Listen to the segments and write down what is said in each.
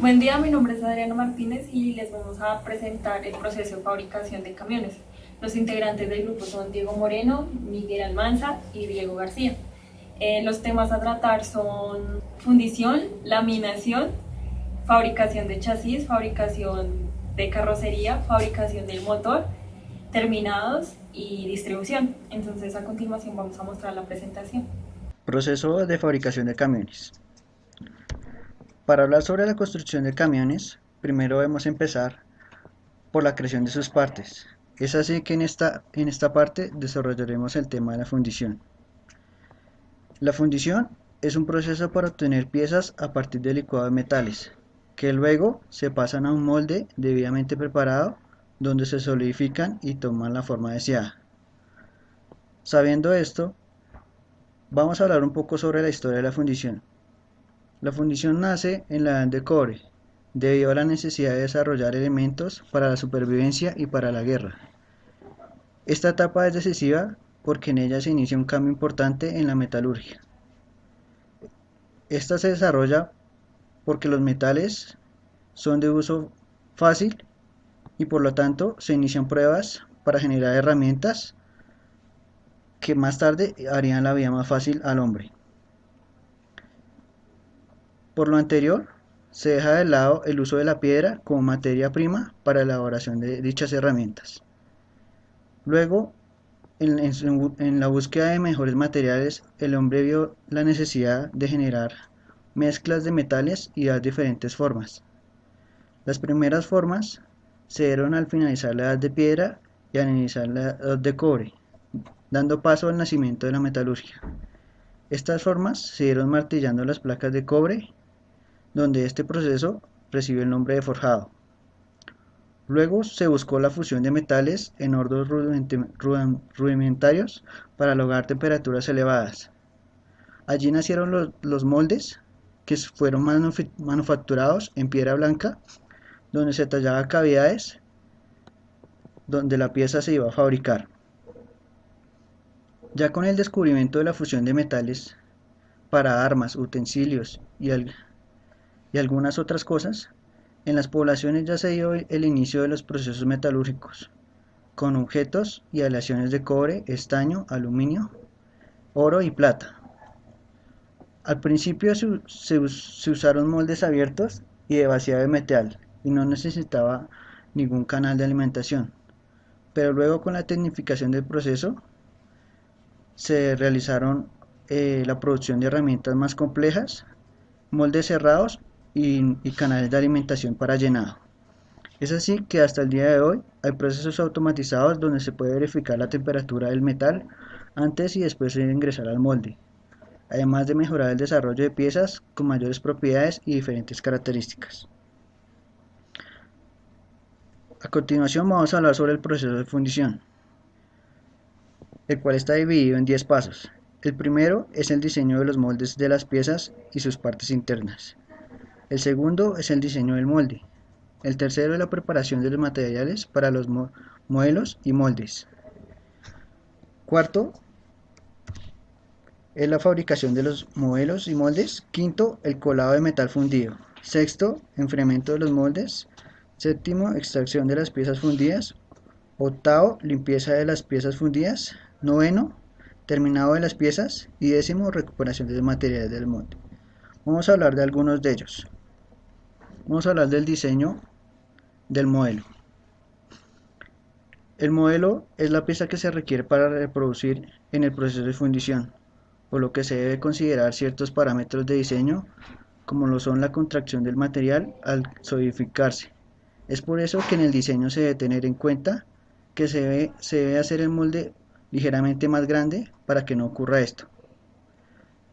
Buen día, mi nombre es Adriana Martínez y les vamos a presentar el proceso de fabricación de camiones. Los integrantes del grupo son Diego Moreno, Miguel Almanza y Diego García. Los temas a tratar son fundición, laminación, fabricación de chasis, fabricación de carrocería, fabricación del motor, terminados y distribución. Entonces, a continuación vamos a mostrar la presentación. Proceso de fabricación de camiones. Para hablar sobre la construcción de camiones, primero debemos empezar por la creación de sus partes. Es así que en esta parte desarrollaremos el tema de la fundición. La fundición es un proceso para obtener piezas a partir del licuado de metales, que luego se pasan a un molde debidamente preparado donde se solidifican y toman la forma deseada. Sabiendo esto, vamos a hablar un poco sobre la historia de la fundición. La fundición nace en la edad de cobre, debido a la necesidad de desarrollar elementos para la supervivencia y para la guerra. Esta etapa es decisiva porque en ella se inicia un cambio importante en la metalurgia. Esta se desarrolla porque los metales son de uso fácil y por lo tanto se inician pruebas para generar herramientas que más tarde harían la vida más fácil al hombre. Por lo anterior, se deja de lado el uso de la piedra como materia prima para la elaboración de dichas herramientas. Luego, en la búsqueda de mejores materiales, el hombre vio la necesidad de generar mezclas de metales y dar diferentes formas. Las primeras formas se dieron al finalizar la edad de piedra y al iniciar la edad de cobre, dando paso al nacimiento de la metalurgia. Estas formas se dieron martillando las placas de cobre, donde este proceso recibe el nombre de forjado. Luego se buscó la fusión de metales en hornos rudimentarios para lograr temperaturas elevadas. Allí nacieron los moldes, que fueron manufacturados en piedra blanca, donde se tallaban cavidades donde la pieza se iba a fabricar. Ya con el descubrimiento de la fusión de metales para armas, utensilios y algunas otras cosas, en las poblaciones ya se dio el inicio de los procesos metalúrgicos, con objetos y aleaciones de cobre, estaño, aluminio, oro y plata. Al principio se usaron moldes abiertos y de vaciado de metal y no necesitaba ningún canal de alimentación, pero luego con la tecnificación del proceso se realizaron la producción de herramientas más complejas, moldes cerrados y canales de alimentación para llenado. Es así que hasta el día de hoy hay procesos automatizados donde se puede verificar la temperatura del metal antes y después de ingresar al molde, además de mejorar el desarrollo de piezas con mayores propiedades y diferentes características. A continuación vamos a hablar sobre el proceso de fundición, el cual está dividido en 10 pasos. El primero es el diseño de los moldes de las piezas y sus partes internas. El segundo es el diseño del molde. El tercero es la preparación de los materiales para los modelos y moldes. Cuarto es la fabricación de los modelos y moldes. Quinto, el colado de metal fundido. Sexto, enfriamiento de los moldes. Séptimo, extracción de las piezas fundidas. Octavo, limpieza de las piezas fundidas. Noveno, terminado de las piezas. Y décimo, recuperación de los materiales del molde. Vamos a hablar de algunos de ellos. Vamos a hablar del diseño del modelo. El modelo es la pieza que se requiere para reproducir en el proceso de fundición, por lo que se debe considerar ciertos parámetros de diseño, como lo son la contracción del material al solidificarse. Es por eso que en el diseño se debe tener en cuenta que se debe hacer el molde ligeramente más grande para que no ocurra esto.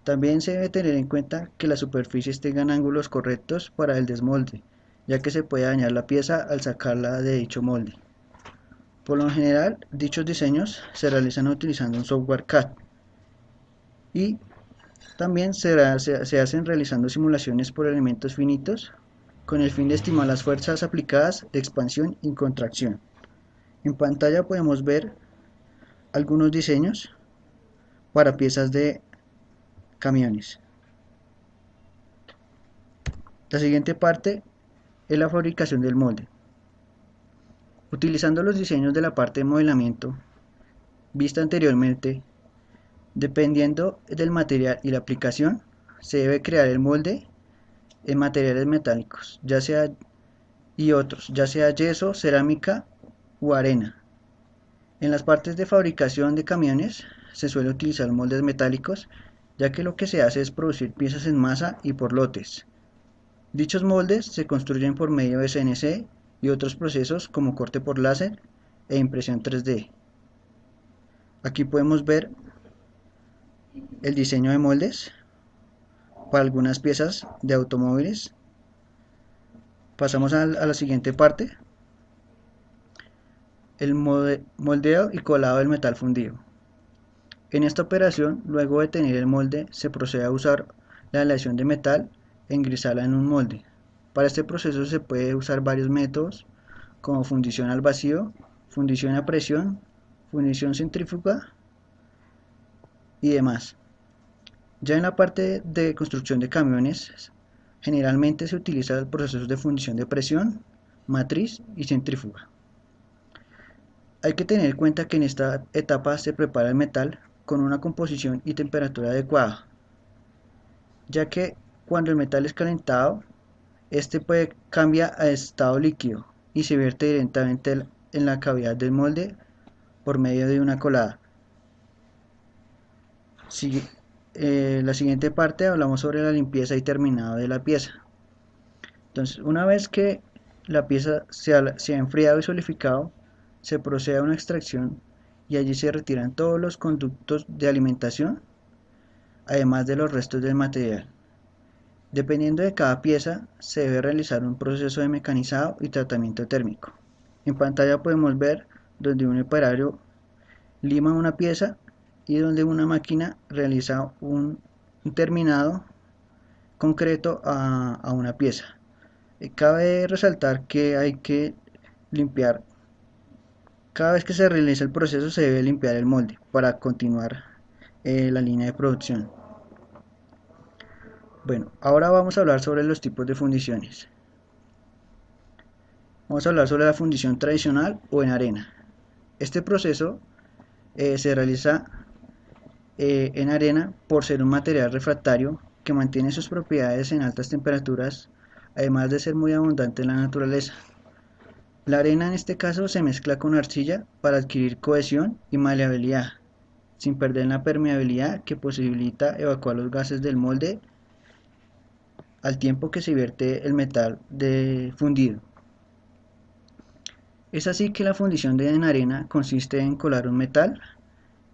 También se debe tener en cuenta que las superficies tengan ángulos correctos para el desmolde, ya que se puede dañar la pieza al sacarla de dicho molde. Por lo general, dichos diseños se realizan utilizando un software CAD y también se hacen realizando simulaciones por elementos finitos con el fin de estimar las fuerzas aplicadas de expansión y contracción. En pantalla podemos ver algunos diseños para piezas de camiones. La siguiente parte es la fabricación del molde. Utilizando los diseños de la parte de modelamiento vista anteriormente, dependiendo del material y la aplicación, se debe crear el molde en materiales metálicos, ya sea yeso, cerámica o arena. En las partes de fabricación de camiones se suele utilizar moldes metálicos, ya que lo que se hace es producir piezas en masa y por lotes. Dichos moldes se construyen por medio de CNC y otros procesos como corte por láser e impresión 3D. Aquí podemos ver el diseño de moldes para algunas piezas de automóviles. Pasamos a la siguiente parte, el moldeo y colado del metal fundido. En esta operación, luego de tener el molde, se procede a usar la aleación de metal e ingresarla en un molde. Para este proceso se puede usar varios métodos como fundición al vacío, fundición a presión, fundición centrífuga y demás. Ya en la parte de construcción de camiones, generalmente se utilizan procesos de fundición de presión, matriz y centrífuga. Hay que tener en cuenta que en esta etapa se prepara el metal con una composición y temperatura adecuada, ya que cuando el metal es calentado, este cambia a estado líquido y se vierte directamente en la cavidad del molde por medio de una colada. La siguiente parte hablamos sobre la limpieza y terminado de la pieza. Entonces, una vez que la pieza se ha enfriado y solidificado, se procede a una extracción y allí se retiran todos los conductos de alimentación, además de los restos del material. Dependiendo de cada pieza, se debe realizar un proceso de mecanizado y tratamiento térmico. En pantalla podemos ver donde un operario lima una pieza y donde una máquina realiza un terminado concreto a una pieza. Cabe resaltar que hay que limpiar, cada vez que se realiza el proceso se debe limpiar el molde para continuar la línea de producción. Bueno, ahora vamos a hablar sobre los tipos de fundiciones. Vamos a hablar sobre la fundición tradicional o en arena. Este proceso se realiza en arena por ser un material refractario que mantiene sus propiedades en altas temperaturas, además de ser muy abundante en la naturaleza. La arena en este caso se mezcla con arcilla para adquirir cohesión y maleabilidad, sin perder la permeabilidad que posibilita evacuar los gases del molde al tiempo que se vierte el metal fundido. Es así que la fundición en arena consiste en colar un metal,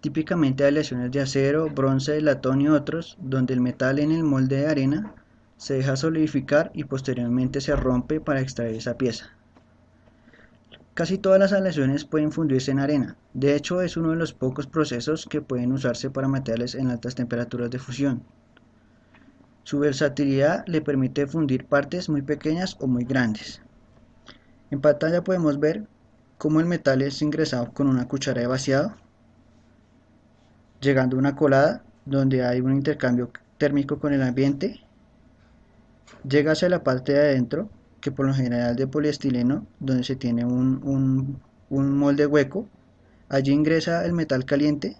típicamente aleaciones de acero, bronce, latón y otros, donde el metal en el molde de arena se deja solidificar y posteriormente se rompe para extraer esa pieza. Casi todas las aleaciones pueden fundirse en arena, de hecho es uno de los pocos procesos que pueden usarse para materiales en altas temperaturas de fusión. Su versatilidad le permite fundir partes muy pequeñas o muy grandes. En pantalla podemos ver cómo el metal es ingresado con una cuchara de vaciado, llegando a una colada donde hay un intercambio térmico con el ambiente, llega hacia la parte de adentro, que por lo general de poliestileno, donde se tiene un molde hueco. Allí ingresa el metal caliente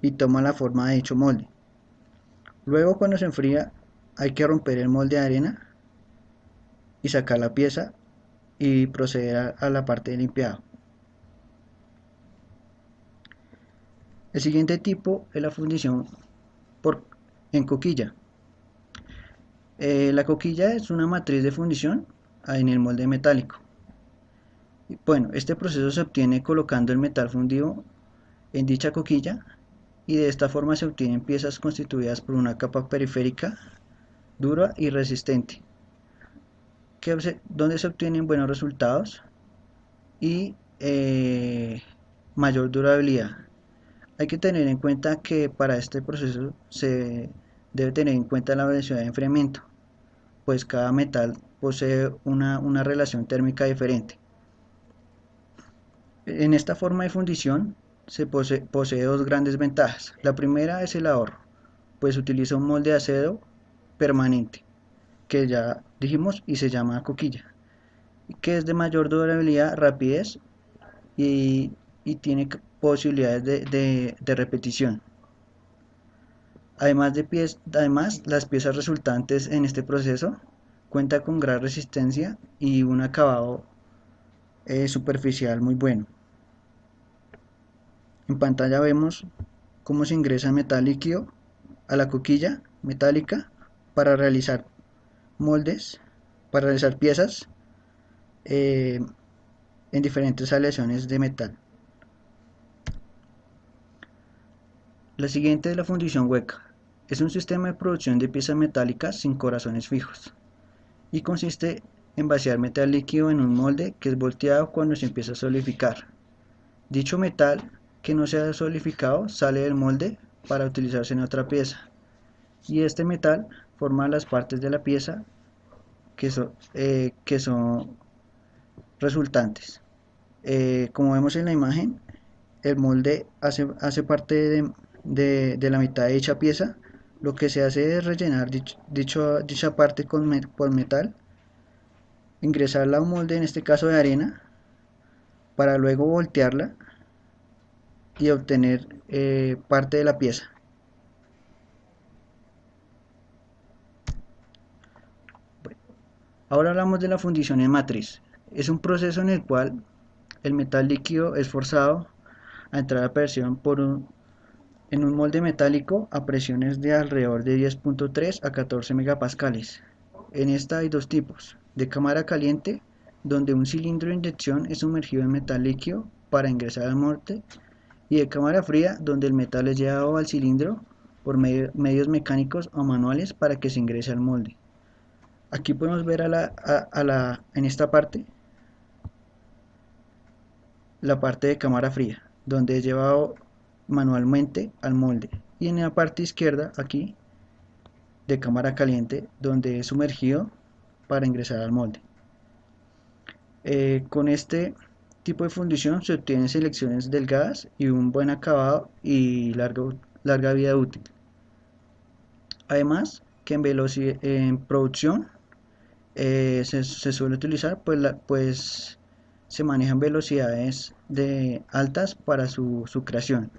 y toma la forma de dicho molde. Luego, cuando se enfría, hay que romper el molde de arena y sacar la pieza y proceder a la parte de limpiado. El siguiente tipo es la fundición en coquilla. La coquilla es una matriz de fundición en el molde metálico. Bueno, este proceso se obtiene colocando el metal fundido en dicha coquilla y de esta forma se obtienen piezas constituidas por una capa periférica dura y resistente, donde se obtienen buenos resultados y mayor durabilidad. Hay que tener en cuenta que para este proceso se debe tener en cuenta la velocidad de enfriamiento, pues cada metal posee una relación térmica diferente. En esta forma de fundición se posee dos grandes ventajas. La primera es el ahorro, pues utiliza un molde de acero permanente, que ya dijimos y se llama coquilla. que es de mayor durabilidad, rapidez y tiene posibilidades de repetición. Además, las piezas resultantes en este proceso cuentan con gran resistencia y un acabado superficial muy bueno. En pantalla vemos cómo se ingresa metal líquido a la coquilla metálica para realizar moldes, para realizar piezas eh, en diferentes aleaciones de metal. La siguiente es la fundición hueca. Es un sistema de producción de piezas metálicas sin corazones fijos y consiste en vaciar metal líquido en un molde que es volteado cuando se empieza a solidificar. Dicho metal que no se ha solidificado sale del molde para utilizarse en otra pieza y este metal forma las partes de la pieza que son resultantes. Como vemos en la imagen, el molde hace parte de la mitad de dicha pieza. Lo que se hace es rellenar dicha parte con metal, ingresarla a un molde, en este caso de arena, para luego voltearla y obtener parte de la pieza. Bueno, ahora hablamos de la fundición en matriz. Es un proceso en el cual el metal líquido es forzado a entrar a presión en un molde metálico a presiones de alrededor de 10.3 a 14 megapascales. En esta hay dos tipos: de cámara caliente, donde un cilindro de inyección es sumergido en metal líquido para ingresar al molde, y de cámara fría, donde el metal es llevado al cilindro por medios mecánicos o manuales para que se ingrese al molde. Aquí podemos ver en esta parte la parte de cámara fría, donde es llevado manualmente al molde, y en la parte izquierda aquí de cámara caliente, donde es sumergido para ingresar al molde. Con este tipo de fundición se obtienen selecciones delgadas y un buen acabado y larga vida útil. Además que en producción se suele utilizar, pues se manejan velocidades altas para su creación.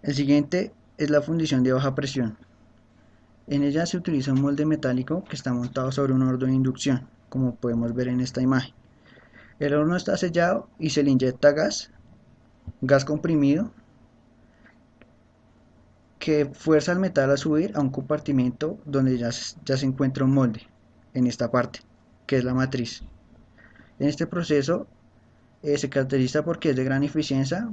El siguiente es la fundición de baja presión. En ella se utiliza un molde metálico que está montado sobre un horno de inducción, como podemos ver en esta imagen. El horno está sellado y se le inyecta gas comprimido, que fuerza el metal a subir a un compartimento donde ya se encuentra un molde, en esta parte, que es la matriz. En este proceso se caracteriza porque es de gran eficiencia,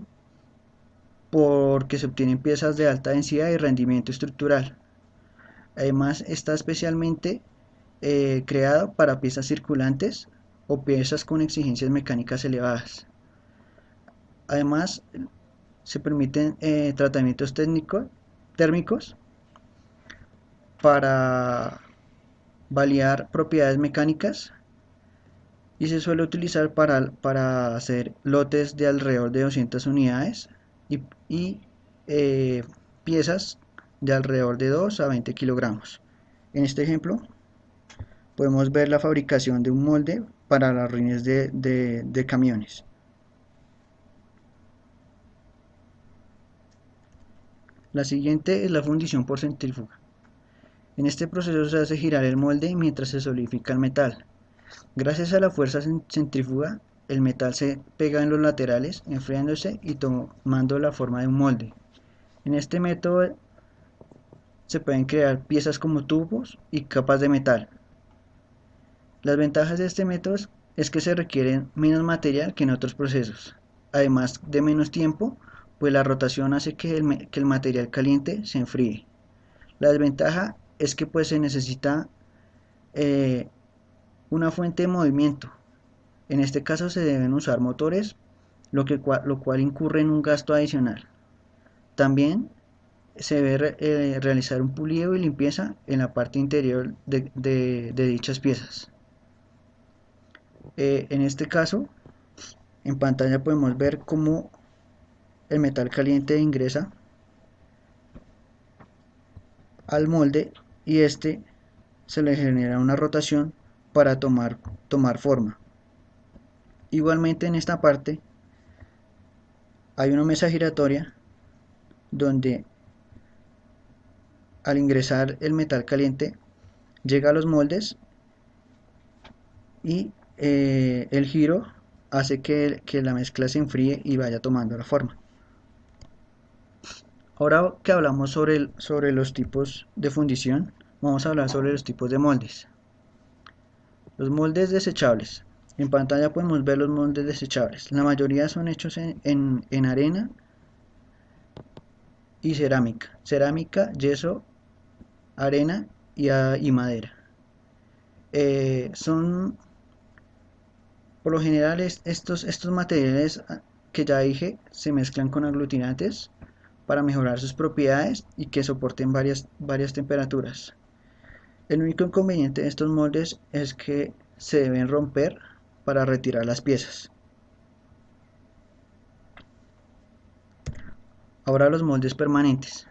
porque se obtienen piezas de alta densidad y rendimiento estructural. Además está especialmente creado para piezas circulantes o piezas con exigencias mecánicas elevadas. Además se permiten tratamientos térmicos para validar propiedades mecánicas y se suele utilizar para hacer lotes de alrededor de 200 unidades y piezas de alrededor de 2 a 20 kilogramos. En este ejemplo podemos ver la fabricación de un molde para las rines de camiones. La siguiente es la fundición por centrífuga. En este proceso se hace girar el molde mientras se solidifica el metal. Gracias a la fuerza centrífuga, el metal se pega en los laterales, enfriándose y tomando la forma de un molde. En este método se pueden crear piezas como tubos y capas de metal. Las ventajas de este método es que se requiere menos material que en otros procesos, además de menos tiempo, pues la rotación hace que el material caliente se enfríe. La desventaja es que pues se necesita una fuente de movimiento. En este caso se deben usar motores, lo cual incurre en un gasto adicional. También se debe realizar un pulido y limpieza en la parte interior de dichas piezas. En este caso, en pantalla podemos ver cómo el metal caliente ingresa al molde y este se le genera una rotación para tomar forma. Igualmente en esta parte hay una mesa giratoria donde al ingresar el metal caliente llega a los moldes y el giro hace que la mezcla se enfríe y vaya tomando la forma. Ahora que hablamos sobre los tipos de fundición, vamos a hablar sobre los tipos de moldes. Los moldes desechables. En pantalla podemos ver los moldes desechables. La mayoría son hechos en arena y cerámica. Cerámica, yeso, arena y madera. Son, por lo general, estos materiales que ya dije se mezclan con aglutinantes para mejorar sus propiedades y que soporten varias temperaturas. El único inconveniente de estos moldes es que se deben romper para retirar las piezas. Ahora los moldes permanentes.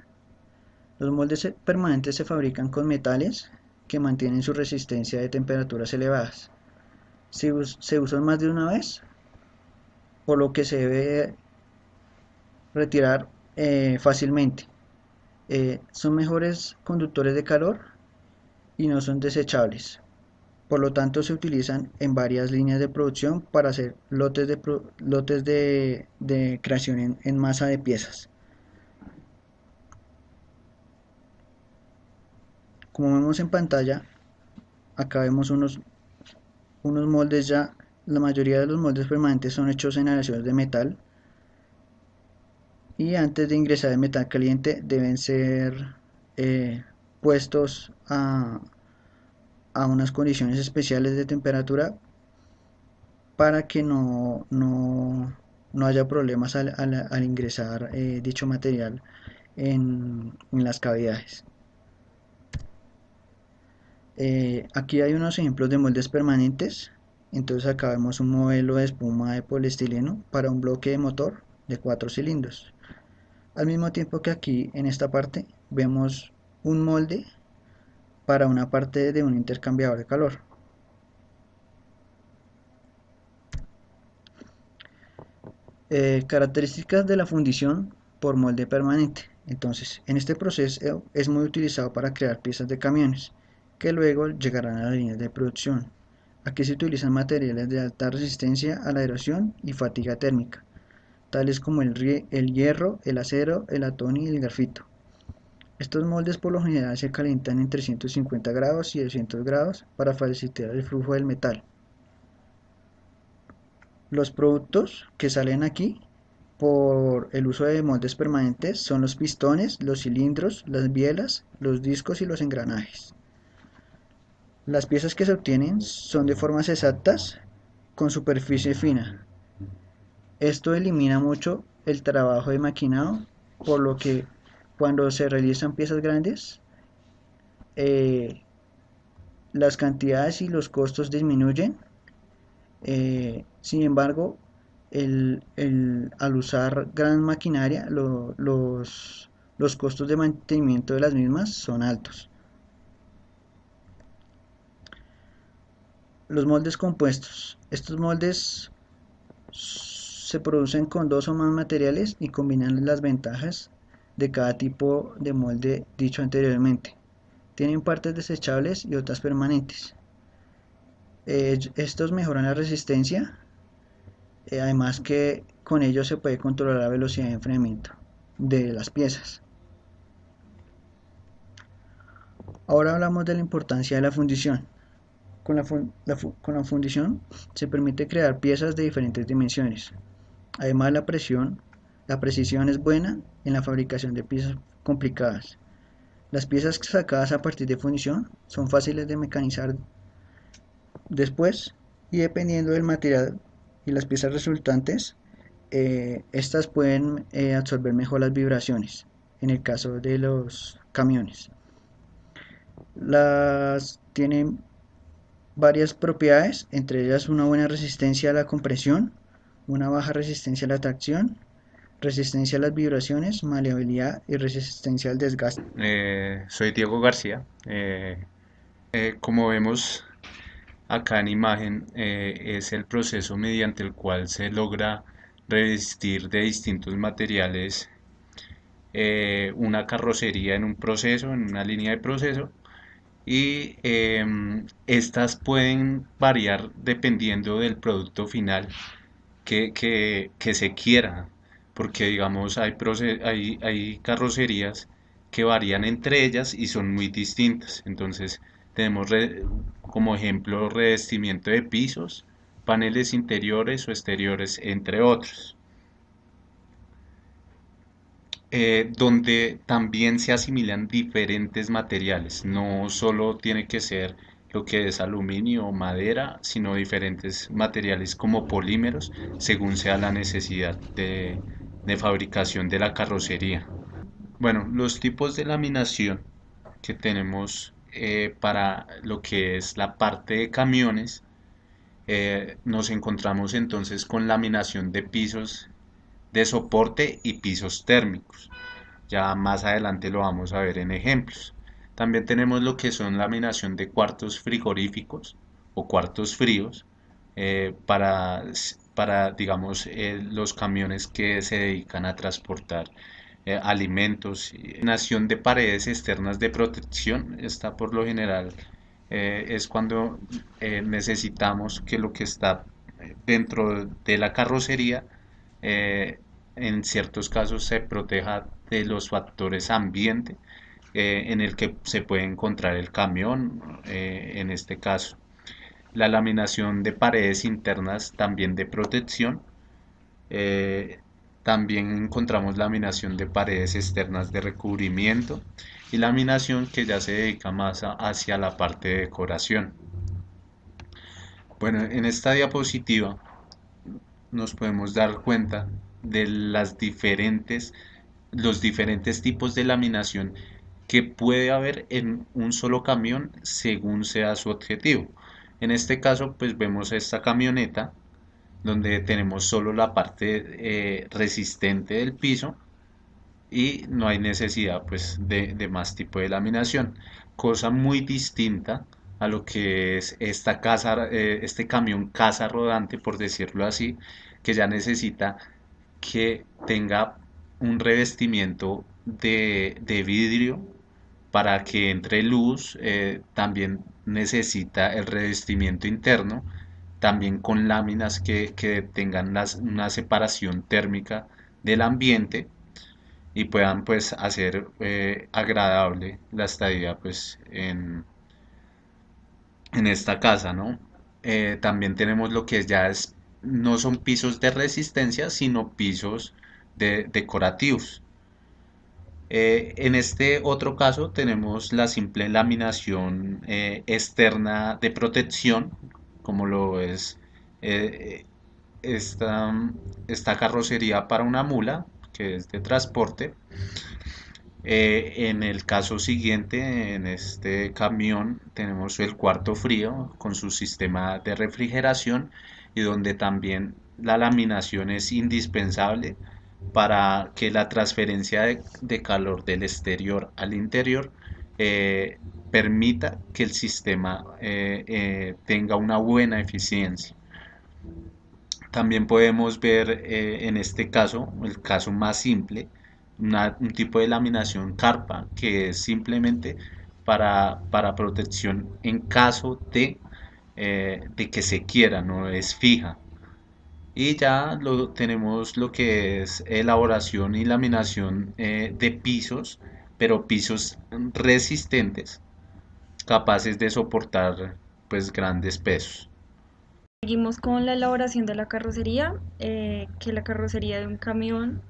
Los moldes permanentes se fabrican con metales que mantienen su resistencia de temperaturas elevadas. Se usan más de una vez, por lo que se debe retirar fácilmente. Son mejores conductores de calor y no son desechables. Por lo tanto, se utilizan en varias líneas de producción para hacer lotes de creación en masa de piezas. Como vemos en pantalla, acá vemos unos moldes ya. La mayoría de los moldes permanentes son hechos en aleaciones de metal y antes de ingresar el metal caliente deben ser puestos a unas condiciones especiales de temperatura para que no haya problemas al ingresar dicho material en las cavidades. Aquí hay unos ejemplos de moldes permanentes. Entonces acá vemos un modelo de espuma de poliestileno para un bloque de motor de 4 cilindros. Al mismo tiempo que aquí en esta parte vemos un molde para una parte de un intercambiador de calor. Características de la fundición por molde permanente. Entonces, en este proceso es muy utilizado para crear piezas de camiones que luego llegarán a las líneas de producción. Aquí se utilizan materiales de alta resistencia a la erosión y fatiga térmica, tales como el hierro, el acero, el latón y el grafito. Estos moldes por lo general se calientan entre 150 grados y 200 grados para facilitar el flujo del metal. Los productos que salen aquí por el uso de moldes permanentes son los pistones, los cilindros, las bielas, los discos y los engranajes. Las piezas que se obtienen son de formas exactas con superficie fina. Esto elimina mucho el trabajo de maquinado, por lo que cuando se realizan piezas grandes, las cantidades y los costos disminuyen. Sin embargo, al usar gran maquinaria, los costos de mantenimiento de las mismas son altos. Los moldes compuestos. Estos moldes se producen con dos o más materiales y combinan las ventajas de cada tipo de molde dicho anteriormente. Tienen partes desechables y otras permanentes. Estos mejoran la resistencia, además que con ello se puede controlar la velocidad de enfriamiento de las piezas. Ahora hablamos de la importancia de la fundición. Con la fundición se permite crear piezas de diferentes dimensiones. Además, la precisión es buena en la fabricación de piezas complicadas. Las piezas sacadas a partir de fundición son fáciles de mecanizar después y dependiendo del material y las piezas resultantes, estas pueden absorber mejor las vibraciones en el caso de los camiones. Las tienen varias propiedades, entre ellas una buena resistencia a la compresión, una baja resistencia a la tracción, resistencia a las vibraciones, maleabilidad y resistencia al desgaste. Soy Diego García. Como vemos acá en imagen, es el proceso mediante el cual se logra revestir de distintos materiales una carrocería en un proceso, en una línea de proceso, y estas pueden variar dependiendo del producto final que se quiera, porque digamos hay carrocerías que varían entre ellas y son muy distintas. Entonces tenemos como ejemplo revestimiento de pisos, paneles interiores o exteriores, entre otros. Donde también se asimilan diferentes materiales. No solo tiene que ser lo que es aluminio o madera, sino diferentes materiales como polímeros, según sea la necesidad de fabricación de la carrocería. Bueno, los tipos de laminación que tenemos para lo que es la parte de camiones, nos encontramos entonces con laminación de pisos de soporte y pisos térmicos. Ya más adelante lo vamos a ver en ejemplos. También tenemos lo que son laminación de cuartos frigoríficos o cuartos fríos, para digamos, los camiones que se dedican a transportar alimentos. Laminación de paredes externas de protección. Esta por lo general es cuando necesitamos que lo que está dentro de la carrocería, eh, en ciertos casos se proteja de los factores ambiente en el que se puede encontrar el camión, en este caso. La laminación de paredes internas también de protección. eh, También encontramos laminación de paredes externas de recubrimiento y laminación que ya se dedica más hacia la parte de decoración. Bueno, en esta diapositiva nos podemos dar cuenta de los diferentes tipos de laminación que puede haber en un solo camión según sea su objetivo. En este caso, pues vemos esta camioneta donde tenemos solo la parte resistente del piso y no hay necesidad pues de más tipo de laminación, cosa muy distinta a lo que es este camión casa rodante, por decirlo así, que ya necesita que tenga un revestimiento de vidrio para que entre luz. También necesita el revestimiento interno, también con láminas que tengan una separación térmica del ambiente y puedan pues hacer agradable la estadía pues en esta casa, ¿no? También tenemos lo que ya no son pisos de resistencia, sino pisos decorativos. En este otro caso tenemos la simple laminación externa de protección, como lo es eh, esta, esta carrocería para una mula, que es de transporte. En el caso siguiente, en este camión, tenemos el cuarto frío con su sistema de refrigeración y donde también la laminación es indispensable para que la transferencia de calor del exterior al interior eh, permita que el sistema tenga una buena eficiencia. También podemos ver en este caso, el caso más simple, un tipo de laminación carpa que es simplemente para protección en caso de que se quiera, no es fija. Y ya tenemos lo que es elaboración y laminación de pisos, pero pisos resistentes, capaces de soportar pues grandes pesos. Seguimos con la elaboración de la carrocería, que la carrocería de un camión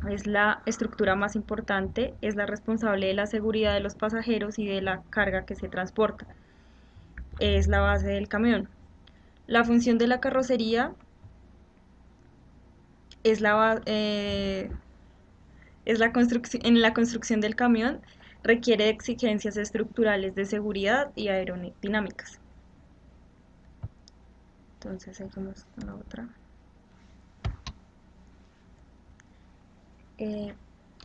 es la estructura más importante, es la responsable de la seguridad de los pasajeros y de la carga que se transporta. Es la base del camión. La función de la carrocería es en la construcción del camión requiere exigencias estructurales de seguridad y aerodinámicas. Entonces seguimos con la otra. Eh,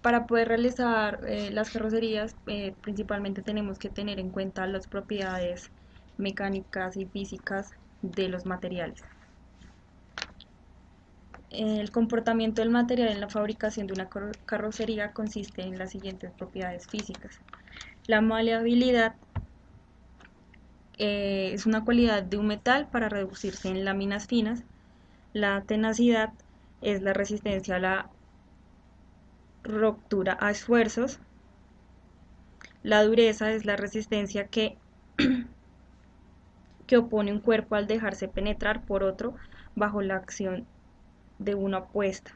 para poder realizar las carrocerías, principalmente tenemos que tener en cuenta las propiedades mecánicas y físicas de los materiales. El comportamiento del material en la fabricación de una carrocería consiste en las siguientes propiedades físicas. La maleabilidad es una cualidad de un metal para reducirse en láminas finas. La tenacidad es la resistencia a la ruptura a esfuerzos. La dureza es la resistencia que opone un cuerpo al dejarse penetrar por otro bajo la acción de una apuesta.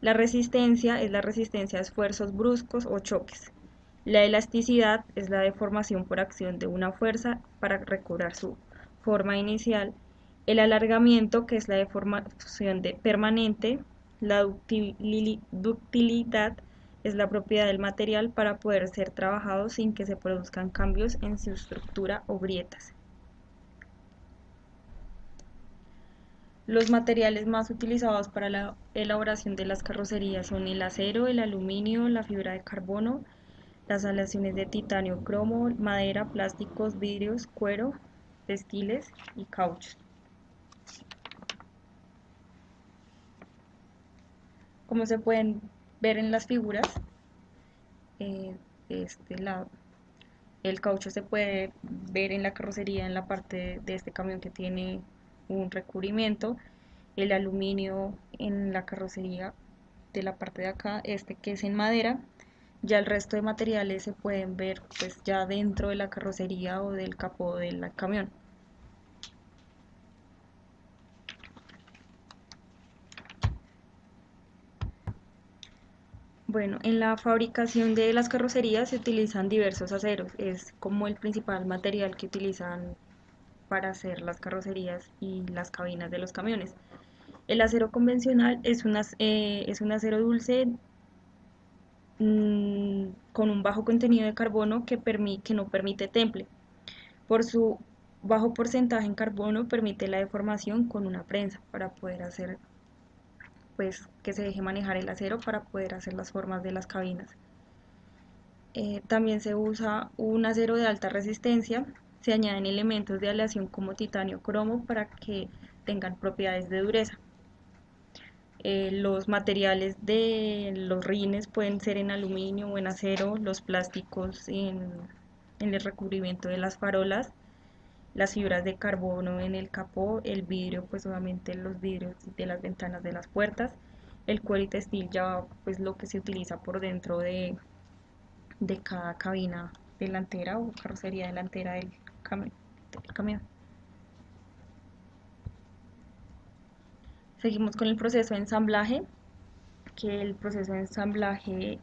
La resistencia es la resistencia a esfuerzos bruscos o choques. La elasticidad es la deformación por acción de una fuerza para recobrar su forma inicial. El alargamiento, que es la deformación permanente. La ductilidad es la propiedad del material para poder ser trabajado sin que se produzcan cambios en su estructura o grietas. Los materiales más utilizados para la elaboración de las carrocerías son el acero, el aluminio, la fibra de carbono, las aleaciones de titanio, cromo, madera, plásticos, vidrios, cuero, textiles y cauchos. Como se pueden ver en las figuras, de este lado, el caucho se puede ver en la carrocería en la parte de este camión que tiene un recubrimiento, el aluminio en la carrocería de la parte de acá, este que es en madera. Ya el resto de materiales se pueden ver pues ya dentro de la carrocería o del capó del camión. Bueno, en la fabricación de las carrocerías se utilizan diversos aceros, es como el principal material que utilizan para hacer las carrocerías y las cabinas de los camiones. El acero convencional es un acero dulce con un bajo contenido de carbono que no permite temple. Por su bajo porcentaje en carbono permite la deformación con una prensa para poder hacer pues que se deje manejar el acero para poder hacer las formas de las cabinas. También se usa un acero de alta resistencia, se añaden elementos de aleación como titanio cromo para que tengan propiedades de dureza. Los materiales de los rines pueden ser en aluminio o en acero, los plásticos en el recubrimiento de las farolas, las fibras de carbono en el capó, el vidrio, pues obviamente los vidrios de las ventanas de las puertas, el cuero y textil ya pues lo que se utiliza por dentro de cada cabina delantera o carrocería delantera del camión. Seguimos con el proceso de ensamblaje, que el proceso de ensamblaje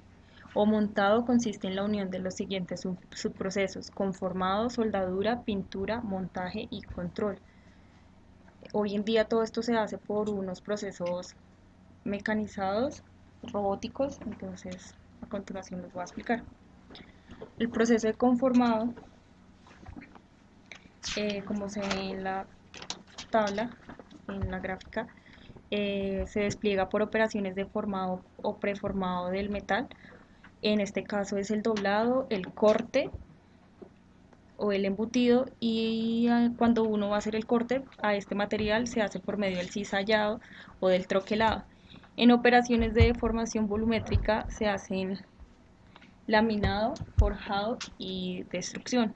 o montado consiste en la unión de los siguientes subprocesos: conformado, soldadura, pintura, montaje y control. Hoy en día todo esto se hace por unos procesos mecanizados, robóticos, entonces a continuación les voy a explicar. El proceso de conformado, como se ve en la tabla, en la gráfica, se despliega por operaciones de formado o preformado del metal. En este caso es el doblado, el corte o el embutido, y cuando uno va a hacer el corte a este material se hace por medio del cizallado o del troquelado. En operaciones de deformación volumétrica se hacen laminado, forjado y destrucción.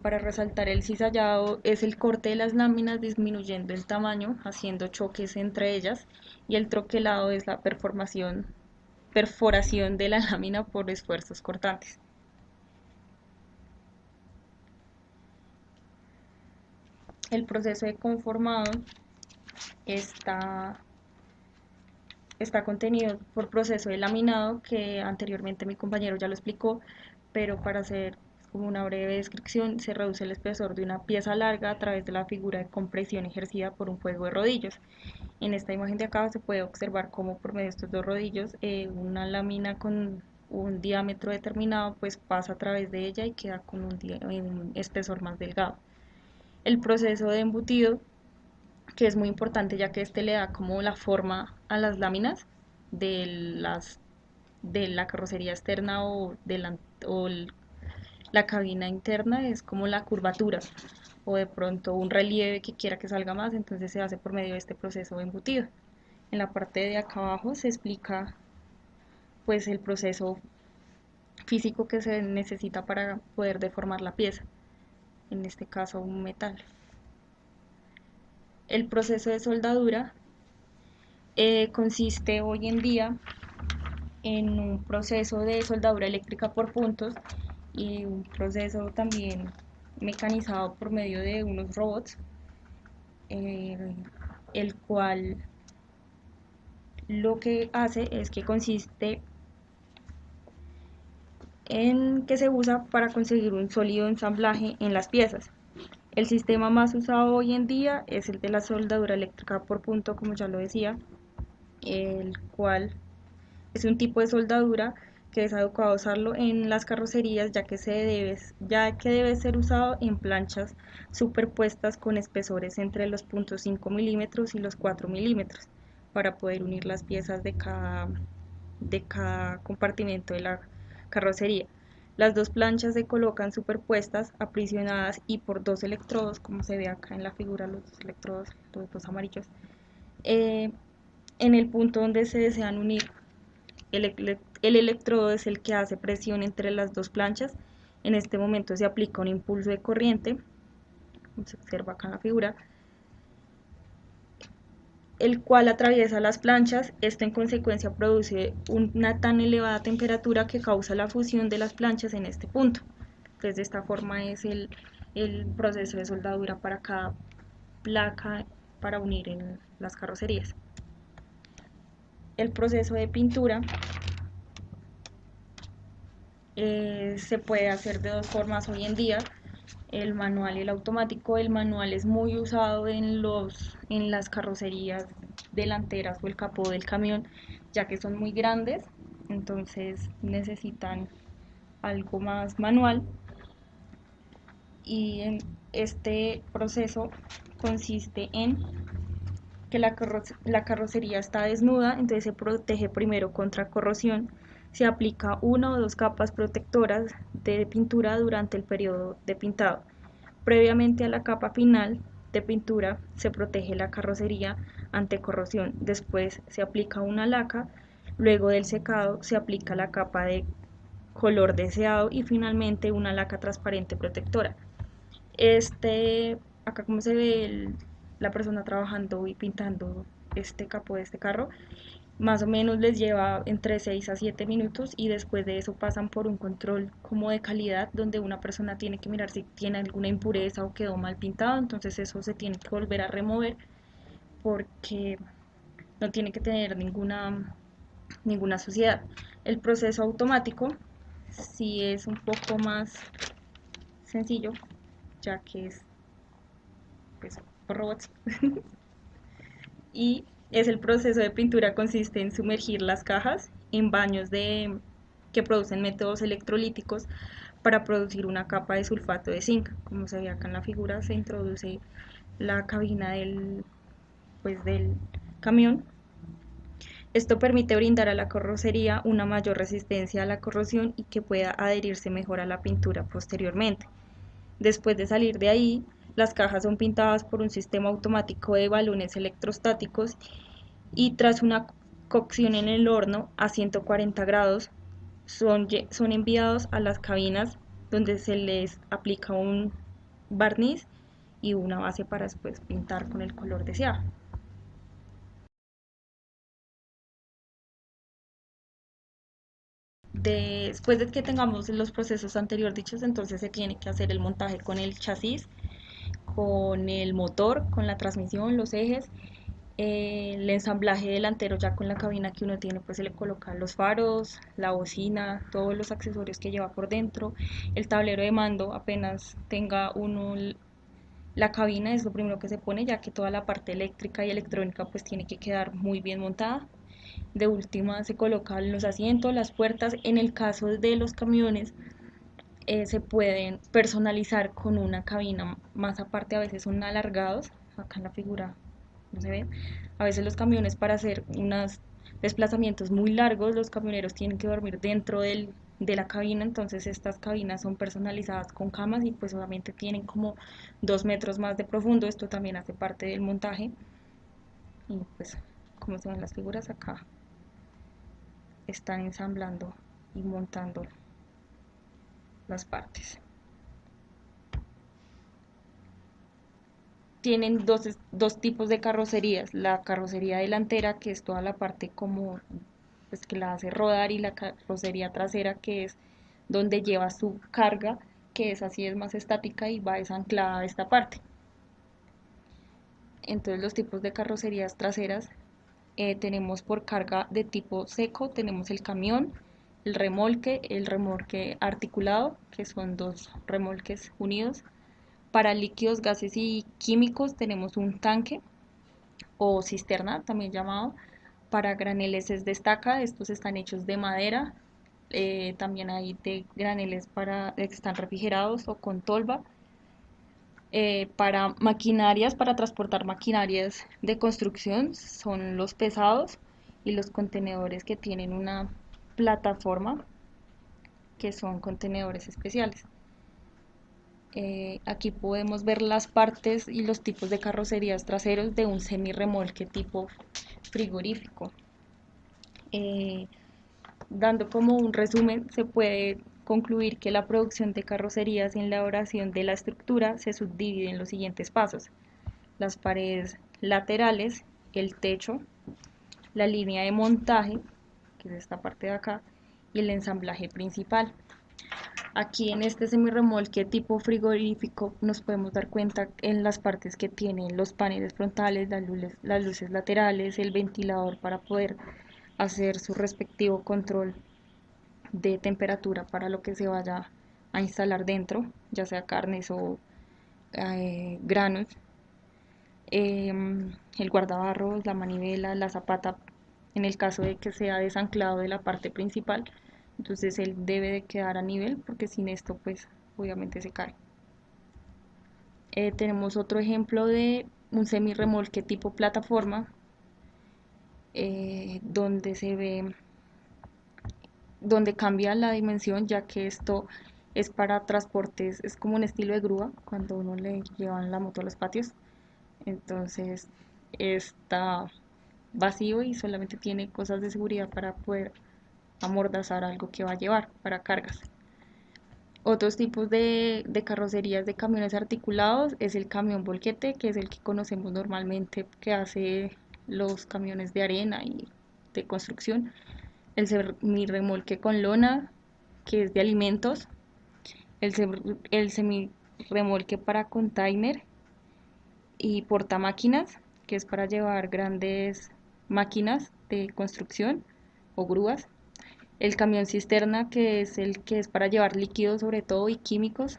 Para resaltar el cizallado es el corte de las láminas disminuyendo el tamaño, haciendo choques entre ellas, y el troquelado es la perforación de la lámina por esfuerzos cortantes. El proceso de conformado está contenido por proceso de laminado, que anteriormente mi compañero ya lo explicó, pero para hacer como una breve descripción, se reduce el espesor de una pieza larga a través de la figura de compresión ejercida por un juego de rodillos. En esta imagen de acá se puede observar cómo por medio de estos dos rodillos una lámina con un diámetro determinado pues pasa a través de ella y queda con un espesor más delgado. El proceso de embutido, que es muy importante ya que este le da como la forma a las láminas, de de la carrocería externa la cabina interna es como la curvatura o de pronto un relieve que quiera que salga más, entonces se hace por medio de este proceso embutido. En la parte de acá abajo se explica pues el proceso físico que se necesita para poder deformar la pieza, en este caso un metal. El proceso de soldadura consiste hoy en día en un proceso de soldadura eléctrica por puntos y un proceso también mecanizado por medio de unos robots, eh, el cual lo que hace es que consiste en que se usa para conseguir un sólido ensamblaje en las piezas. El sistema más usado hoy en día es el de la soldadura eléctrica por punto, como ya lo decía, el cual es un tipo de soldadura que es adecuado usarlo en las carrocerías ya que debe ser usado en planchas superpuestas con espesores entre los puntos 5 milímetros y los 4 milímetros para poder unir las piezas de cada compartimento de la carrocería. Las dos planchas se colocan superpuestas, aprisionadas y por dos electrodos, como se ve acá en la figura, los dos electrodos, los dos amarillos, eh, en el punto donde se desean unir. El electrodo es el que hace presión entre las dos planchas. En este momento se aplica un impulso de corriente, como se observa acá en la figura, el cual atraviesa las planchas. Esto en consecuencia produce una tan elevada temperatura que causa la fusión de las planchas en este punto. Entonces de esta forma es el proceso de soldadura para cada placa para unir en las carrocerías. El proceso de pintura se puede hacer de dos formas hoy en día, el manual y el automático. El manual es muy usado en las carrocerías delanteras o el capó del camión, ya que son muy grandes, entonces necesitan algo más manual. Y en este proceso consiste en que la carrocería está desnuda, entonces se protege primero contra corrosión. Se aplica una o dos capas protectoras de pintura durante el periodo de pintado. Previamente a la capa final de pintura se protege la carrocería ante corrosión. Después se aplica una laca, luego del secado se aplica la capa de color deseado y finalmente una laca transparente protectora. Acá como se ve la persona trabajando y pintando este capó de este carro, más o menos les lleva entre 6 a 7 minutos y después de eso pasan por un control como de calidad donde una persona tiene que mirar si tiene alguna impureza o quedó mal pintado, entonces eso se tiene que volver a remover porque no tiene que tener ninguna suciedad. El proceso automático sí es un poco más sencillo, ya que es pues, por robots. Y es el proceso de pintura consiste en sumergir las cajas en baños que producen métodos electrolíticos para producir una capa de sulfato de zinc. Como se ve acá en la figura, se introduce la cabina del camión. Esto permite brindar a la carrocería una mayor resistencia a la corrosión y que pueda adherirse mejor a la pintura posteriormente. Después de salir de ahí, las cajas son pintadas por un sistema automático de balones electrostáticos y tras una cocción en el horno a 140 grados son enviados a las cabinas donde se les aplica un barniz y una base para después pintar con el color deseado. Después de que tengamos los procesos anteriores dichos, entonces se tiene que hacer el montaje con el chasis, con el motor, con la transmisión, los ejes, el ensamblaje delantero ya con la cabina que uno tiene, pues se le colocan los faros, la bocina, todos los accesorios que lleva por dentro, el tablero de mando. Apenas tenga uno la cabina es lo primero que se pone, ya que toda la parte eléctrica y electrónica pues tiene que quedar muy bien montada. De última se colocan los asientos, las puertas. En el caso de los camiones se pueden personalizar con una cabina más aparte, a veces son alargados, acá en la figura no se ve, a veces los camiones para hacer unas desplazamientos muy largos, los camioneros tienen que dormir dentro de la cabina, entonces estas cabinas son personalizadas con camas y pues obviamente tienen como 2 metros más de profundo, esto también hace parte del montaje. Y pues como se ven las figuras acá, están ensamblando y montando las partes. Tienen dos tipos de carrocerías, la carrocería delantera, que es toda la parte como pues que la hace rodar, y la carrocería trasera, que es donde lleva su carga, que es así, es más estática y va desanclada a esta parte. Entonces los tipos de carrocerías traseras, tenemos por carga de tipo seco, tenemos el camión, el remolque articulado, que son dos remolques unidos. Para líquidos, gases y químicos tenemos un tanque o cisterna, también llamado. Para graneles es destaca, estos están hechos de madera. También hay de graneles que están refrigerados o con tolva. Para maquinarias, para transportar maquinarias de construcción, son los pesados y los contenedores que tienen una plataforma, que son contenedores especiales. Aquí podemos ver las partes y los tipos de carrocerías traseros de un semirremolque tipo frigorífico. Eh, Dando como un resumen, se puede concluir que la producción de carrocerías y en la elaboración de la estructura se subdivide en los siguientes pasos: las paredes laterales, el techo, la línea de montaje, que es esta parte de acá, y el ensamblaje principal. Aquí en este semirremolque tipo frigorífico nos podemos dar cuenta en las partes que tienen los paneles frontales, las luces laterales, el ventilador para poder hacer su respectivo control de temperatura para lo que se vaya a instalar dentro, ya sea carnes o granos. El guardabarros, la manivela, la zapata, en el caso de que sea desanclado de la parte principal, entonces él debe de quedar a nivel, porque sin esto pues obviamente se cae. Tenemos otro ejemplo de un semirremolque tipo plataforma, donde se ve, donde cambia la dimensión, ya que esto es para transportes, es como un estilo de grúa cuando uno le llevan la moto a los patios. Entonces está vacío y solamente tiene cosas de seguridad para poder amordazar algo que va a llevar para cargas. Otros tipos de carrocerías de camiones articulados es el camión volquete, que es el que conocemos normalmente, que hace los camiones de arena y de construcción. El semirremolque con lona, que es de alimentos. El semirremolque para container y portamáquinas, que es para llevar grandes máquinas de construcción o grúas. El camión cisterna, que es el que es para llevar líquidos sobre todo y químicos.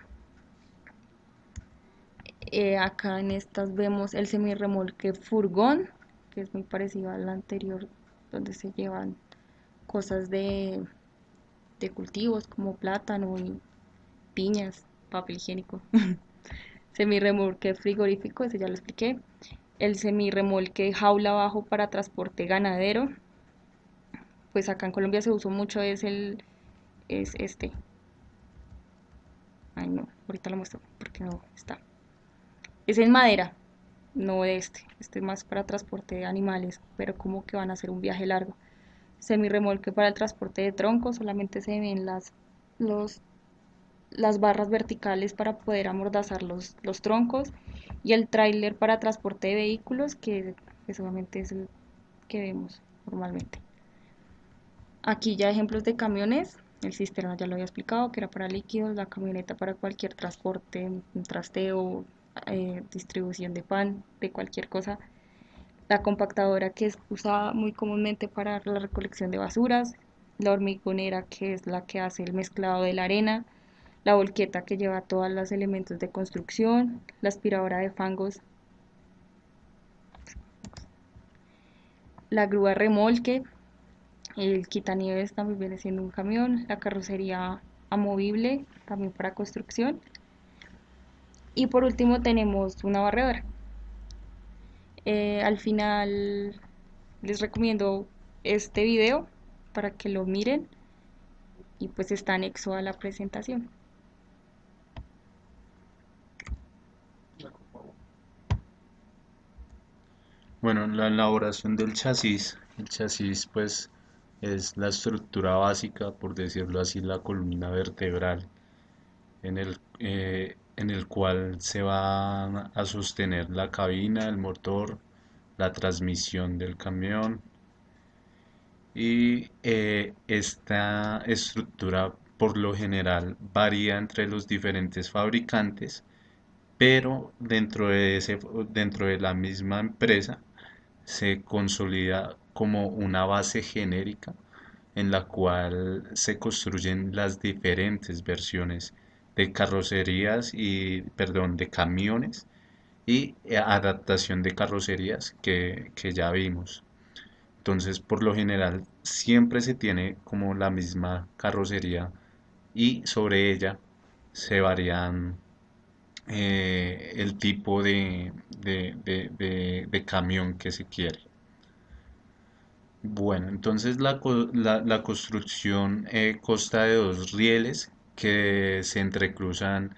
Acá en estas vemos el semirremolque furgón, que es muy parecido al anterior, donde se llevan cosas de cultivos como plátano y piñas, papel higiénico. Semirremolque frigorífico, ese ya lo expliqué. El semirremolque jaula bajo para transporte ganadero, pues acá en Colombia se usó mucho, es este. Ay no, ahorita lo muestro porque no está. Es en madera, no este es más para transporte de animales, pero como que van a hacer un viaje largo. Semirremolque para el transporte de troncos, solamente se ven los, las barras verticales para poder amordazar los troncos, y el tráiler para transporte de vehículos, que pues, obviamente es el que vemos normalmente. Aquí ya ejemplos de camiones: el cisterna ya lo había explicado, que era para líquidos, la camioneta para cualquier transporte, un trasteo, distribución de pan, de cualquier cosa, la compactadora, que es usada muy comúnmente para la recolección de basuras, la hormigonera, que es la que hace el mezclado de la arena, la volqueta, que lleva todos los elementos de construcción, la aspiradora de fangos, la grúa remolque, el quitanieves también viene siendo un camión, la carrocería amovible también para construcción, y por último tenemos una barredora. Al final les recomiendo este video para que lo miren y pues está anexo a la presentación. Bueno, la elaboración del chasis. El chasis, pues, es la estructura básica, por decirlo así, la columna vertebral en el cual se va a sostener la cabina, el motor, la transmisión del camión. Y esta estructura por lo general varía entre los diferentes fabricantes, pero dentro de la misma empresa se consolida como una base genérica en la cual se construyen las diferentes versiones de carrocerías de camiones y adaptación de carrocerías que ya vimos. Entonces, por lo general, siempre se tiene como la misma carrocería y sobre ella se varían el tipo de camión que se quiere. Bueno, entonces la construcción consta de dos rieles que se entrecruzan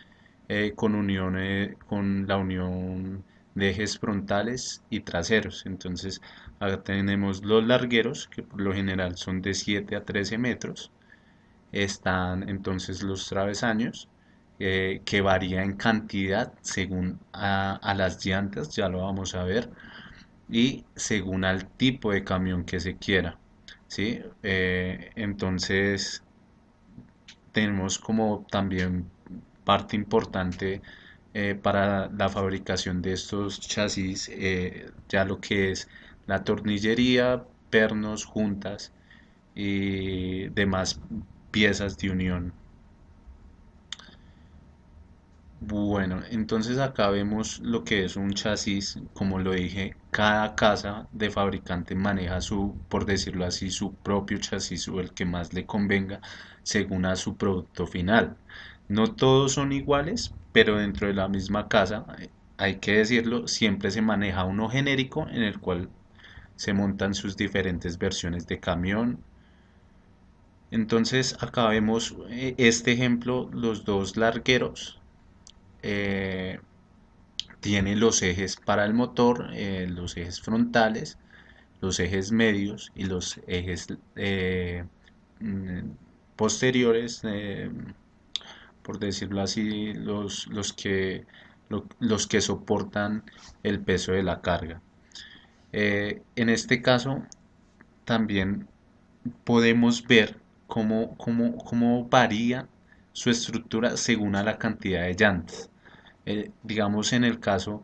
con la unión de ejes frontales y traseros. Entonces, acá tenemos los largueros, que por lo general son de 7 a 13 metros. Están entonces los travesaños, que varía en cantidad según a las llantas, ya lo vamos a ver, y según al tipo de camión que se quiera, ¿sí? Entonces tenemos como también parte importante para la fabricación de estos chasis, ya lo que es la tornillería, pernos, juntas y demás piezas de unión. Bueno, entonces acá vemos lo que es un chasis. Como lo dije, cada casa de fabricante maneja su, por decirlo así, su propio chasis o el que más le convenga según a su producto final. No todos son iguales, pero dentro de la misma casa, hay que decirlo, siempre se maneja uno genérico en el cual se montan sus diferentes versiones de camión. Entonces acá vemos este ejemplo, los dos largueros. eh, Tiene los ejes para el motor, los ejes frontales, los ejes medios y los ejes mm, posteriores, por decirlo así, los que soportan el peso de la carga. En este caso, también podemos ver cómo varía su estructura según a la cantidad de llantas. Digamos en el caso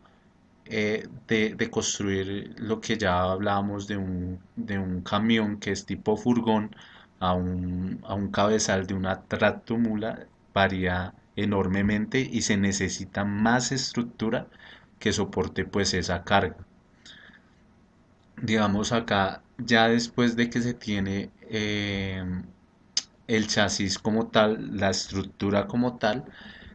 de construir lo que ya hablábamos de un camión que es tipo furgón a un cabezal de una tractomula, varía enormemente y se necesita más estructura que soporte pues esa carga. Digamos acá, ya después de que se tiene el chasis como tal, la estructura como tal,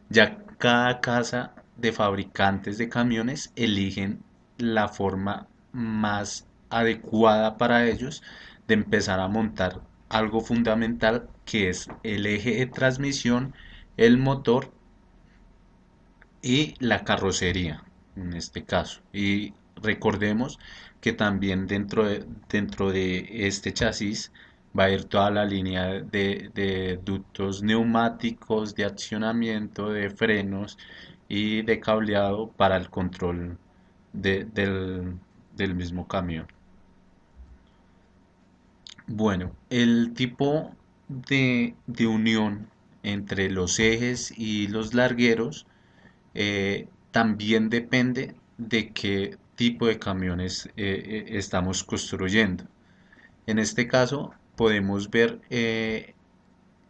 ya cada casa de fabricantes de camiones eligen la forma más adecuada para ellos de empezar a montar algo fundamental, que es el eje de transmisión, el motor y la carrocería en este caso. Y recordemos que también dentro de este chasis va a ir toda la línea de ductos neumáticos, de accionamiento, de frenos y de cableado para el control del mismo camión. Bueno, el tipo de unión entre los ejes y los largueros también depende de qué tipo de camiones estamos construyendo. En este caso podemos ver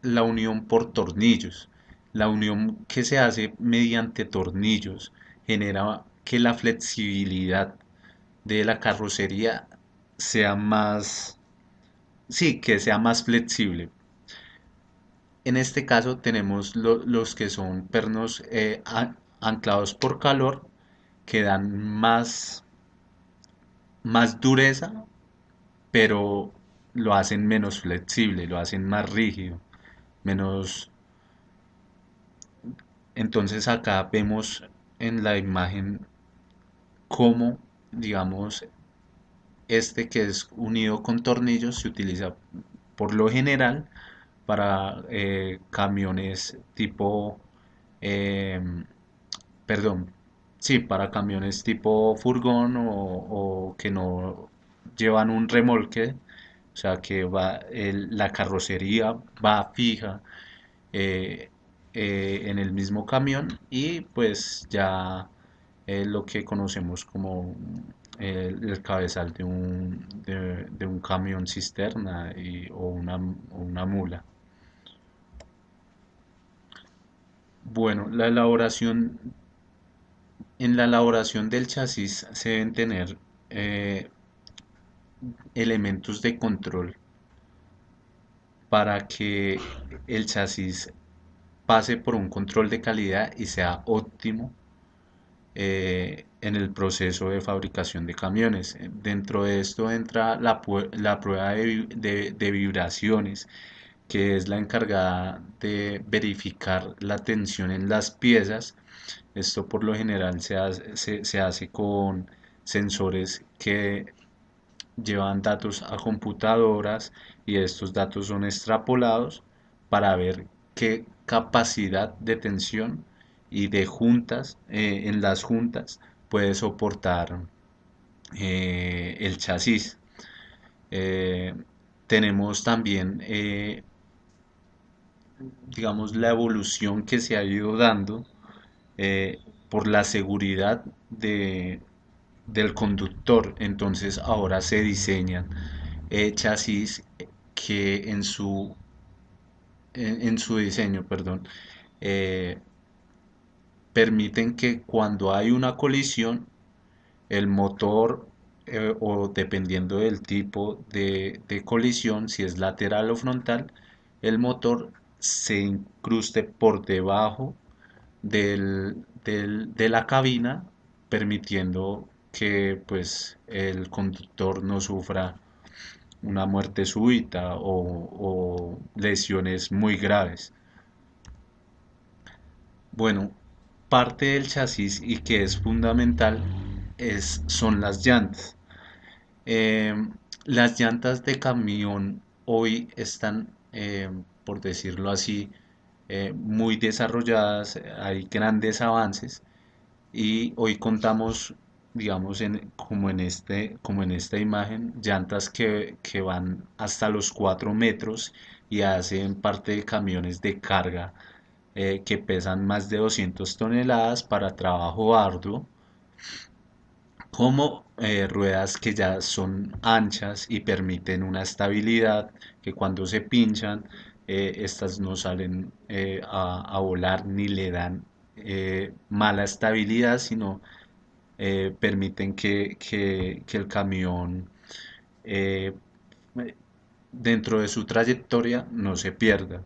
la unión por tornillos. La unión que se hace mediante tornillos genera que la flexibilidad de la carrocería sea más, sí, que sea más flexible. En este caso tenemos los que son pernos anclados por calor, que dan más dureza, pero lo hacen menos flexible, lo hacen más rígido, menos. Entonces acá vemos en la imagen cómo, digamos, este que es unido con tornillos se utiliza por lo general para camiones tipo, em, perdón, sí, para camiones tipo furgón o que no llevan un remolque, o sea que la carrocería va fija eh, en el mismo camión y pues ya lo que conocemos como el cabezal de un camión cisterna o una mula. Bueno, en la elaboración del chasis se deben tener eh, elementos de control para que el chasis pase por un control de calidad y sea óptimo en el proceso de fabricación de camiones. Dentro de esto entra la prueba de vibraciones, que es la encargada de verificar la tensión en las piezas. Esto por lo general se hace con sensores que llevan datos a computadoras y estos datos son extrapolados para ver qué capacidad de tensión y de juntas, en las juntas puede soportar el chasis. Eh, Tenemos también, digamos, la evolución que se ha ido dando eh, por la seguridad del conductor. Entonces ahora se diseñan chasis que en su diseño, perdón, eh, permiten que cuando hay una colisión, el motor o dependiendo del tipo de colisión, si es lateral o frontal, el motor se incruste por debajo de la cabina, permitiendo que pues el conductor no sufra una muerte súbita o lesiones muy graves. Bueno, parte del chasis y que es fundamental son las llantas. Las llantas de camión hoy están, por decirlo así, muy desarrolladas, hay grandes avances y hoy contamos, digamos, como en esta imagen, llantas que van hasta los 4 metros y hacen parte de camiones de carga que pesan más de 200 toneladas para trabajo arduo, como ruedas que ya son anchas y permiten una estabilidad que cuando se pinchan, estas no salen a volar ni le dan mala estabilidad, sino permiten que el camión eh, dentro de su trayectoria no se pierda.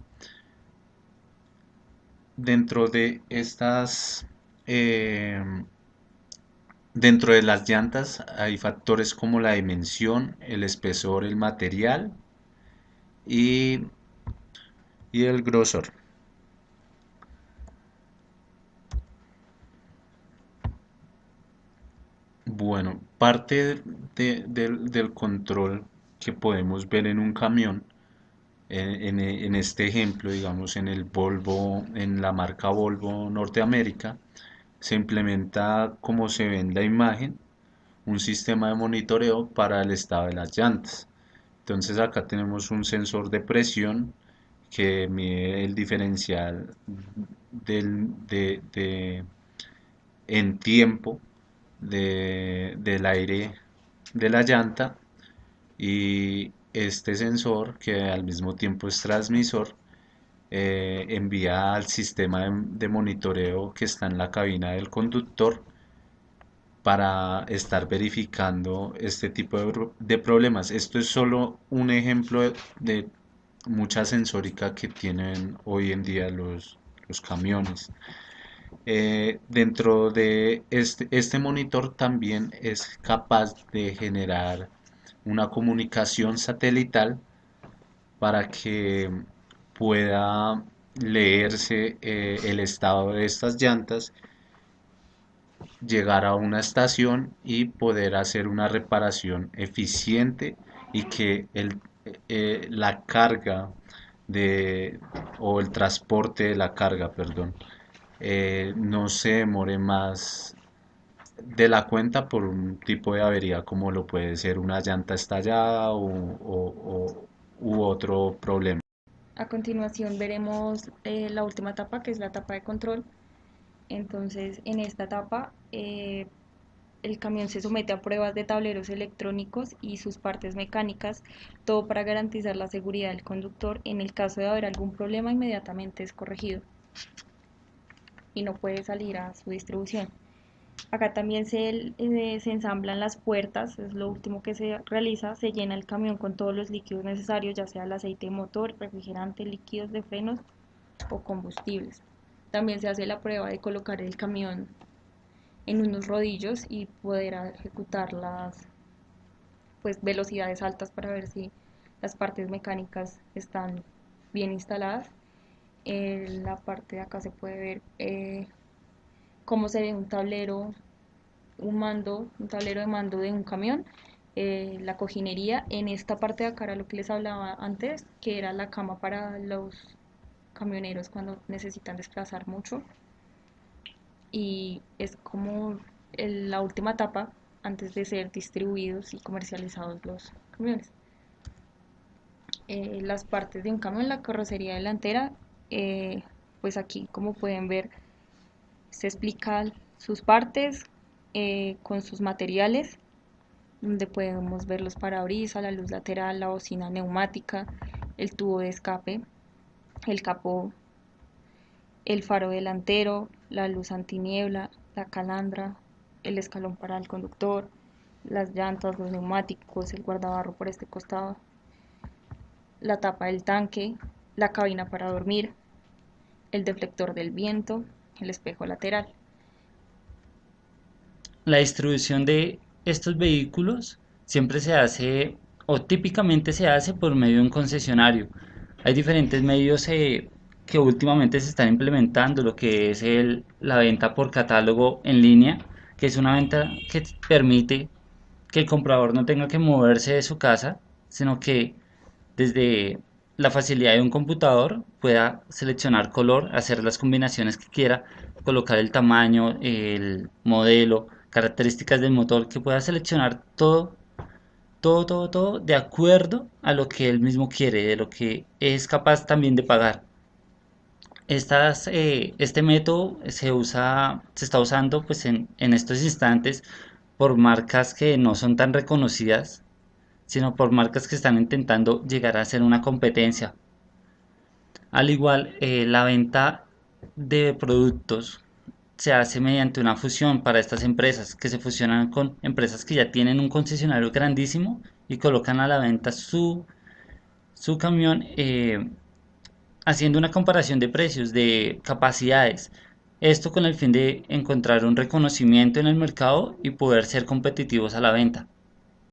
Dentro de estas, eh, dentro de las llantas hay factores como la dimensión, el espesor, el material y, y el grosor. Bueno, parte del control que podemos ver en un camión, en este ejemplo, digamos, en el Volvo, en la marca Volvo Norteamérica, se implementa como se ve en la imagen, un sistema de monitoreo para el estado de las llantas. Entonces acá tenemos un sensor de presión que mide el diferencial en tiempo del aire de la llanta y este sensor que al mismo tiempo es transmisor envía al sistema de monitoreo que está en la cabina del conductor para estar verificando este tipo de problemas. Esto es solo un ejemplo de mucha sensórica que tienen hoy en día los camiones. Dentro de este monitor también es capaz de generar una comunicación satelital para que pueda leerse el estado de estas llantas, llegar a una estación y poder hacer una reparación eficiente y que la carga de, o el transporte de la carga, perdón, no se demore más de la cuenta por un tipo de avería como lo puede ser una llanta estallada u otro problema. A continuación veremos la última etapa, que es la etapa de control. Entonces, en esta etapa, el camión se somete a pruebas de tableros electrónicos y sus partes mecánicas, todo para garantizar la seguridad del conductor. En el caso de haber algún problema, inmediatamente es corregido y no puede salir a su distribución. Acá también se ensamblan las puertas, es lo último que se realiza. Se llena el camión con todos los líquidos necesarios, ya sea el aceite de motor, refrigerante, líquidos de frenos o combustibles. También se hace la prueba de colocar el camión en unos rodillos y poder ejecutar las velocidades altas para ver si las partes mecánicas están bien instaladas. En la parte de acá se puede ver cómo se ve un tablero, un tablero de mando de un camión, la cojinería. En esta parte de acá era lo que les hablaba antes, que era la cama para los camioneros cuando necesitan desplazar mucho. Y es como la última etapa antes de ser distribuidos y comercializados los camiones. Las partes de un camión, la carrocería delantera, pues aquí como pueden ver se explican sus partes con sus materiales, donde podemos ver los parabrisas, la luz lateral, la bocina neumática, el tubo de escape, el capó, el faro delantero, la luz antiniebla, la calandra, el escalón para el conductor, las llantas, los neumáticos, el guardabarro por este costado, la tapa del tanque, la cabina para dormir, el deflector del viento, el espejo lateral. La distribución de estos vehículos siempre se hace o típicamente se hace por medio de un concesionario. Hay diferentes medios que últimamente se están implementando, lo que es la venta por catálogo en línea, que es una venta que permite que el comprador no tenga que moverse de su casa, sino que desde la facilidad de un computador pueda seleccionar color, hacer las combinaciones que quiera, colocar el tamaño, el modelo, características del motor, que pueda seleccionar todo de acuerdo a lo que él mismo quiere, de lo que es capaz también de pagar. Este método se está usando pues en estos instantes por marcas que no son tan reconocidas, sino por marcas que están intentando llegar a ser una competencia. Al igual, la venta de productos se hace mediante una fusión para estas empresas que se fusionan con empresas que ya tienen un concesionario grandísimo y colocan a la venta su camión, haciendo una comparación de precios, de capacidades. Esto con el fin de encontrar un reconocimiento en el mercado y poder ser competitivos a la venta.